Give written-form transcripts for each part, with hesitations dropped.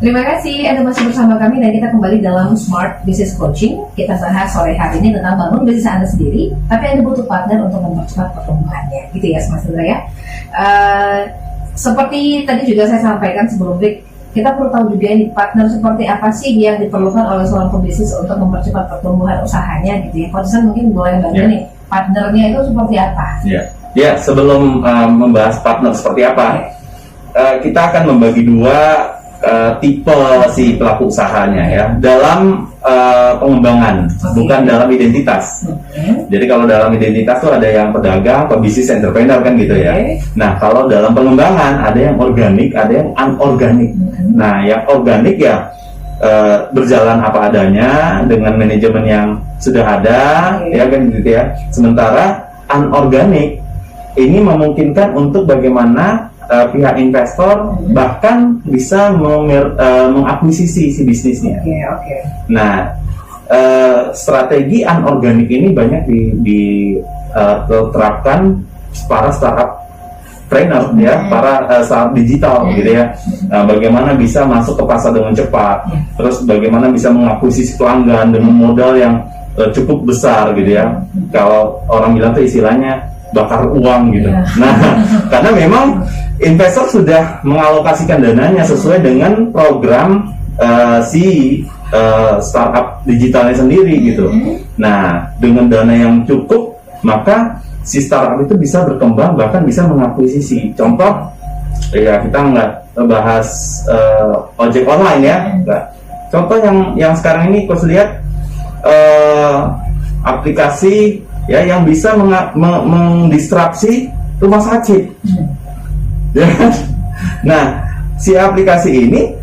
Terima kasih Anda masih bersama kami dan kita kembali dalam Smart Business Coaching. Kita bahas sore hari ini tentang bangun bisnis Anda sendiri, tapi Anda butuh partner untuk mempercepat pertumbuhannya, gitu ya Mas Indra ya. Seperti tadi juga saya sampaikan sebelum break, kita perlu tahu juga ini partner seperti apa sih yang diperlukan oleh seorang pebisnis untuk mempercepat pertumbuhan usahanya, gitu ya. Konsen mungkin boleh bantu nih, partnernya itu seperti apa? Ya, sebelum membahas partner seperti apa, kita akan membagi dua tipe si pelaku usahanya ya dalam pengembangan, bukan dalam identitas. Jadi kalau dalam identitas tuh ada yang pedagang, pebisnis, entrepreneur kan gitu ya. Nah kalau dalam pengembangan ada yang organik, ada yang anorganik. Nah yang organik ya berjalan apa adanya dengan manajemen yang sudah ada, ya kan gitu ya. Sementara anorganik ini memungkinkan untuk bagaimana pihak investor bahkan bisa mengakuisisi si bisnisnya. Nah, strategi anorganik ini banyak diterapkan para startup trainer ya, para startup digital gitu ya. Bagaimana bisa masuk ke pasar dengan cepat, terus bagaimana bisa mengakuisisi pelanggan dengan modal yang cukup besar gitu ya. Kalau orang bilang tuh istilahnya bakar uang gitu. Nah, karena memang investor sudah mengalokasikan dananya sesuai dengan program startup digitalnya sendiri gitu. Nah, dengan dana yang cukup, maka si startup itu bisa berkembang bahkan bisa mengakuisisi. Contoh, ya kita nggak bahas ojek online ya. Contoh yang sekarang ini aku lihat aplikasi ya yang bisa mendisrupsi rumah sakit. Ya. Nah, si aplikasi ini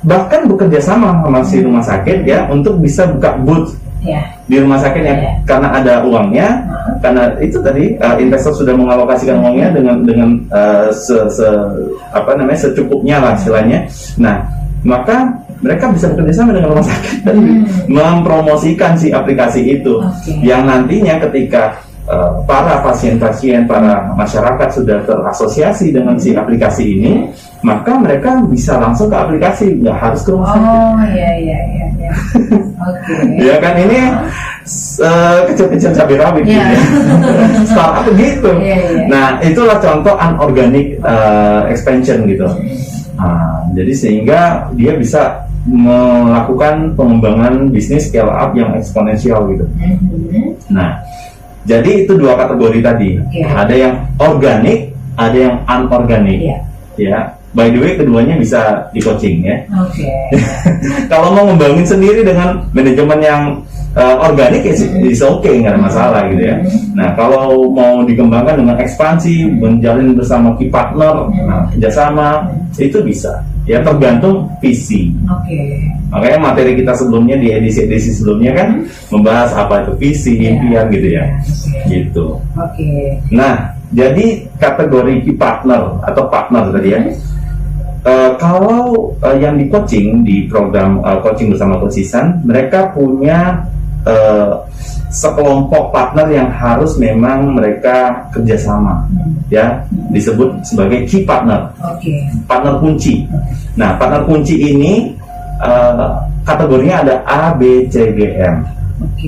bahkan bekerja sama si rumah sakit ya untuk bisa buka booth di rumah sakitnya karena ada uangnya, karena itu tadi investor sudah mengalokasikan uangnya dengan secukupnya lah istilahnya. Nah, maka mereka bisa bekerja sama dengan rumah sakit dan mempromosikan si aplikasi itu yang nantinya ketika para pasien-pasien, para masyarakat sudah terasosiasi dengan si aplikasi ini, maka mereka bisa langsung ke aplikasi, nggak harus ke rumah sakit. Ya kan ini kecil-kecil cabai rawit gitu ya. Startup begitu. Nah, itulah contoh anorganic expansion gitu. Jadi sehingga dia bisa melakukan pengembangan bisnis scale up yang eksponensial gitu. Nah, jadi itu dua kategori tadi. Ada yang organik, ada yang anorganik. Ya, by the way keduanya bisa di coaching ya. Kalau mau ngembangin sendiri dengan manajemen yang organik ya is okay, nggak ada masalah gitu ya. Nah kalau mau dikembangkan dengan ekspansi, menjalin bersama key partner, kerjasama itu bisa. Ya tergantung visi. Makanya materi kita sebelumnya di edisi sebelumnya kan membahas apa itu visi, impian gitu ya. Gitu. Nah jadi kategori key partner atau partner tadi ya. Kalau yang di coaching di program coaching bersama Coach Ihsan, mereka punya sekelompok partner yang harus memang mereka kerjasama, ya disebut sebagai key partner, partner kunci. Nah, partner kunci ini kategorinya ada A, B, C, G, M.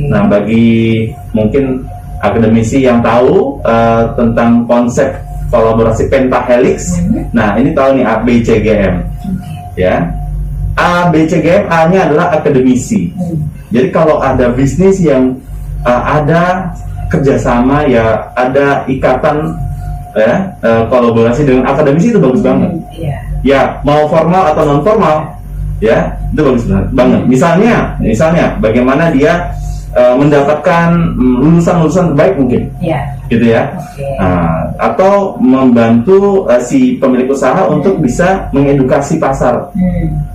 Nah, bagi mungkin akademisi yang tahu tentang konsep kolaborasi pentahelix, nah ini tahu nih A, B, C, G, M, ya. A, B, C, G, M, A-nya adalah akademisi. Jadi kalau ada bisnis yang ada kerjasama ya, ada ikatan ya, kolaborasi dengan akademisi itu bagus banget. Ya mau formal atau non formal ya itu bagus banget. Misalnya bagaimana dia mendapatkan lulusan terbaik mungkin, gitu ya. Atau membantu si pemilik usaha untuk bisa mengedukasi pasar.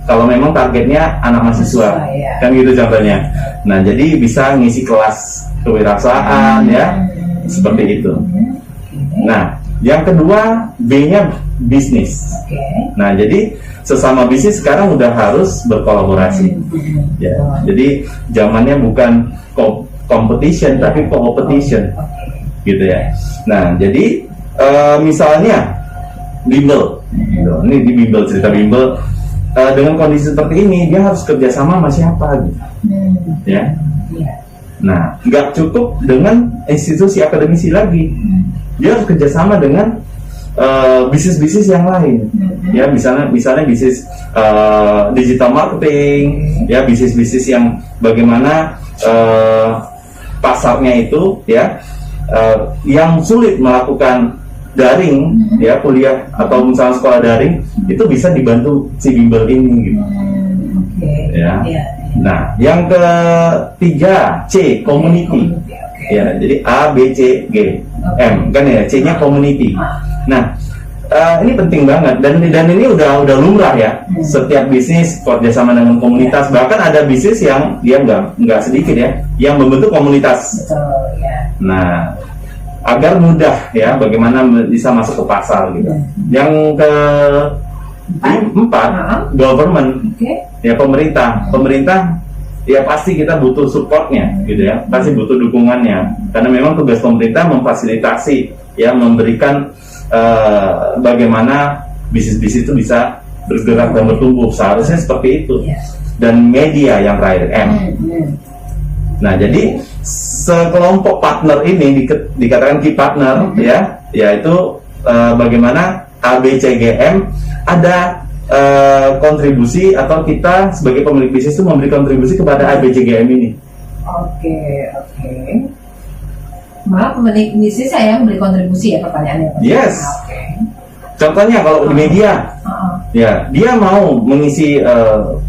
Kalau memang targetnya anak mahasiswa, kan gitu contohnya. Nah, jadi bisa ngisi kelas kewirausahaan ya, seperti itu. Nah, yang kedua B-nya bisnis. Nah, jadi sesama bisnis sekarang udah harus berkolaborasi. Ya, jadi zamannya bukan competition tapi competition, gitu ya. Nah, jadi misalnya bimbel, ini di bimbel, cerita bimbel. dengan kondisi seperti ini dia harus kerjasama sama siapa gitu, ya. Nah, nggak cukup dengan institusi akademisi lagi, dia harus kerjasama dengan bisnis-bisnis yang lain, ya, misalnya bisnis digital marketing, ya, bisnis-bisnis yang bagaimana pasarnya itu, ya, yang sulit melakukan daring, ya, kuliah atau misalnya sekolah daring, itu bisa dibantu si bimbel ini gitu. Ya. Nah, yang ketiga C, community. Ya, jadi A, B, C, G, M kan ya, C-nya community. Nah, ini penting banget dan ini udah lumrah ya. Setiap bisnis kerjasama dengan komunitas, bahkan ada bisnis yang dia nggak sedikit ya, yang membentuk komunitas. Nah, agar mudah ya bagaimana bisa masuk ke pasar gitu. Yang keempat, government, ya, pemerintah ya pasti kita butuh supportnya gitu ya, pasti butuh dukungannya, karena memang tugas pemerintah memfasilitasi, ya, memberikan bagaimana bisnis-bisnis itu bisa bergerak dan bertumbuh, seharusnya seperti itu. Dan media yang terakhir M. Nah, jadi sekelompok partner ini dikatakan key partner, ya, yaitu bagaimana ABCGM ada kontribusi, atau kita sebagai pemilik bisnis itu memberi kontribusi kepada ABCGM ini. Oke. Malah pemilik bisnis saya yang memberi kontribusi, ya, pertanyaannya. Yes. Contohnya kalau di media, ya, dia mau mengisi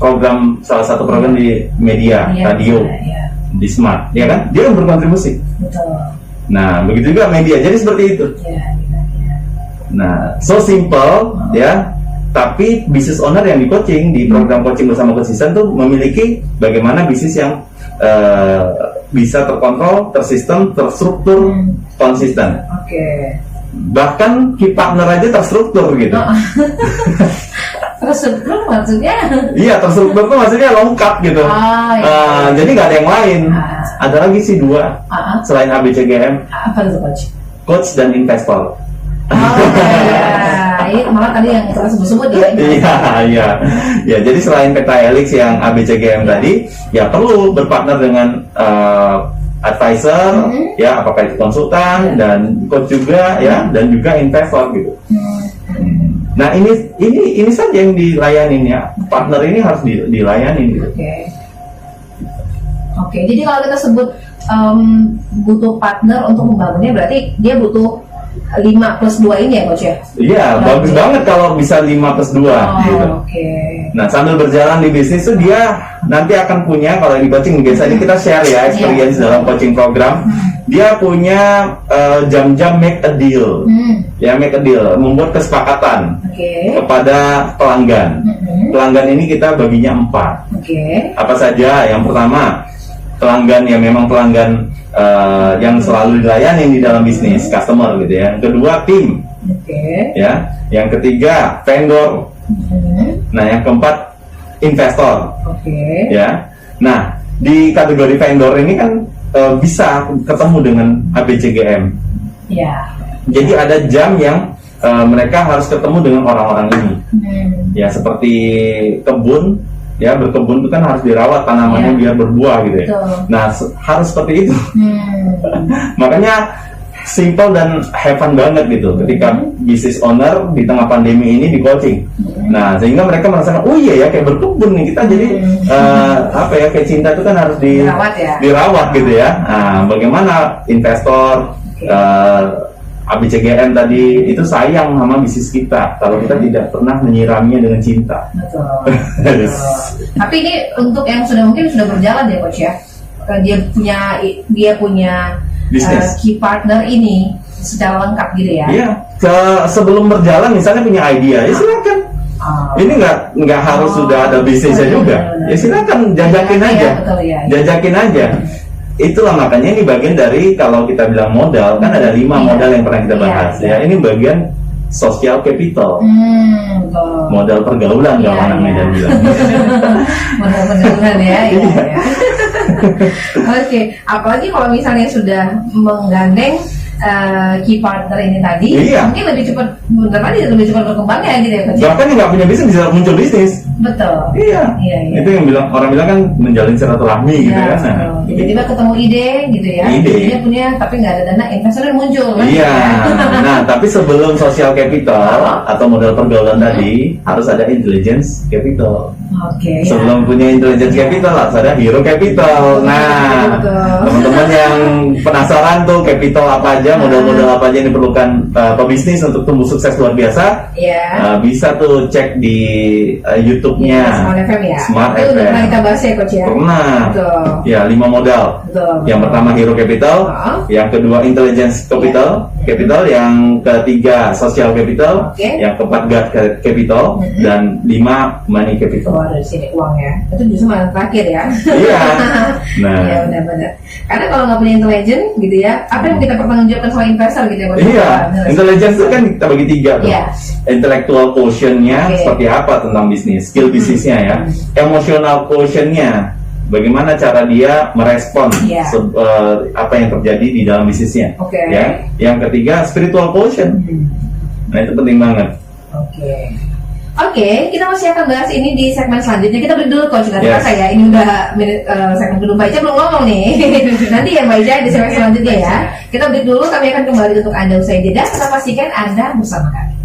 program, salah satu program di media, radio, di smart, ya kan, dia yang berkontribusi. Nah, begitu juga media, jadi seperti itu. Nah, so simple, ya. Tapi business owner yang di coaching, di program coaching bersama konsisten tuh memiliki bagaimana bisnis yang bisa terkontrol, tersistem, terstruktur, konsisten. Bahkan key partner aja terstruktur gitu. Terstruktur maksudnya? Iya, terstruktur tuh maksudnya lengkap gitu. Jadi nggak ada yang lain. Ada lagi sih dua selain ABCGM. Apa itu, coach? Coach dan investor. Malah tadi yang kita sebut-sebut ya. Iya. Jadi selain PT Helix yang ABCGM tadi, ya perlu berpartner dengan advisor, ya, apakah itu konsultan dan coach juga, ya, dan juga investor gitu. Nah, ini saja yang dilayanin, ya. Partner ini harus dilayanin gitu. Oke. Jadi kalau kita sebut butuh partner untuk membangunnya, berarti dia butuh 5+2 ini ya, coach, ya? Iya, bagus banget kalau bisa 5+2 gitu. Nah, sambil berjalan di bisnis tuh dia nanti akan punya, kalau di coaching biasanya kita share ya experience dalam coaching program. Dia punya jam-jam make a deal. Ya, make a deal, membuat kesepakatan kepada pelanggan. Pelanggan ini kita baginya 4. Apa saja? Yang pertama, pelanggan yang memang pelanggan yang selalu dilayani di dalam bisnis, customer gitu ya. Yang kedua, tim. Ya. Yang ketiga, vendor. Nah, yang keempat, investor. Ya. Nah, di kategori vendor ini kan bisa ketemu dengan ABCGM. Jadi ada jam yang mereka harus ketemu dengan orang-orang ini. Ya, seperti kebun. Ya, berkebun itu kan harus dirawat tanamannya biar berbuah gitu ya. Nah, harus seperti itu. Makanya simple dan have fun banget gitu ketika business owner di tengah pandemi ini di coaching. Nah, sehingga mereka merasakan, oh iya ya, kayak berkebun nih kita, jadi kayak cinta itu kan harus dirawat gitu ya. Nah, bagaimana investor, ABCGM tadi itu sayang sama bisnis kita kalau kita tidak pernah menyiraminya dengan cinta. Betul. Tapi ini untuk yang mungkin sudah berjalan ya, coach, ya. Dia punya key partner ini secara lengkap gitu ya. Iya. Sebelum berjalan misalnya punya ide, ya silakan. Ini nggak harus sudah ada bisnisnya juga. Ya silakan jajakin aja. Jajakin aja. Itulah makanya ini bagian dari, kalau kita bilang modal, kan ada 5 modal yang pernah kita bahas ya. Ini bagian social capital, modal pergaulan kalau anak Medan bilang. Modal pergaulan ya. Oke, apalagi kalau misalnya sudah menggandeng key partner ini tadi, mungkin lebih cepat berkembang ya gitu ya. Bahkan yang nggak punya bisnis bisa muncul bisnis. Betul. Iya. Itu yang orang bilang kan menjalin silaturahmi gitu kan. Nah, tiba-tiba ketemu ide gitu ya. Idenya punya tapi nggak ada dana, investor muncul kan. Iya. Nah, tapi sebelum social capital atau modal pergaulan tadi harus ada intelligence capital. Sebelum punya intelligence capital harus ada hero capital. Nah, teman-teman yang penasaran tuh capital apa aja, modal-modal apa aja yang diperlukan pebisnis untuk tumbuh sukses luar biasa, bisa tuh cek di YouTube-nya Smart FM ya. Smart Itu FM. pernah kita bahas ya Coach ya. Pernah. Betul. Ya, 5 modal. Betul. Yang pertama hero capital, yang kedua intelligence capital, yang ketiga social capital, yang keempat God capital, dan 5 money capital. Dari sini uang ya. Itu justru malah terakhir ya. Iya. Nah. Iya benar-benar. Karena kalau nggak punya intelijen gitu ya, apa yang kita pertanggungjawabkan sama investor gitu ya? Iya. Intelligence itu kan kita bagi 3 tuh. Iya. Intellectual quotient-nya seperti apa tentang bisnis, skill bisnisnya ya. Emotional quotient-nya, bagaimana cara dia merespon apa yang terjadi di dalam bisnisnya. Ya. Yang ketiga spiritual quotient. Nah itu penting banget. Oke, kita masih akan bahas ini di segmen selanjutnya. Kita break dulu Coach, nggak terasa ya. Ini udah segmen kedua, Mbak Ica belum ngomong nih. Nanti ya Mbak Ica di segmen selanjutnya ya. Kita break dulu, kami akan kembali untuk Anda usai jeda. Kita pastikan Anda bersama kami.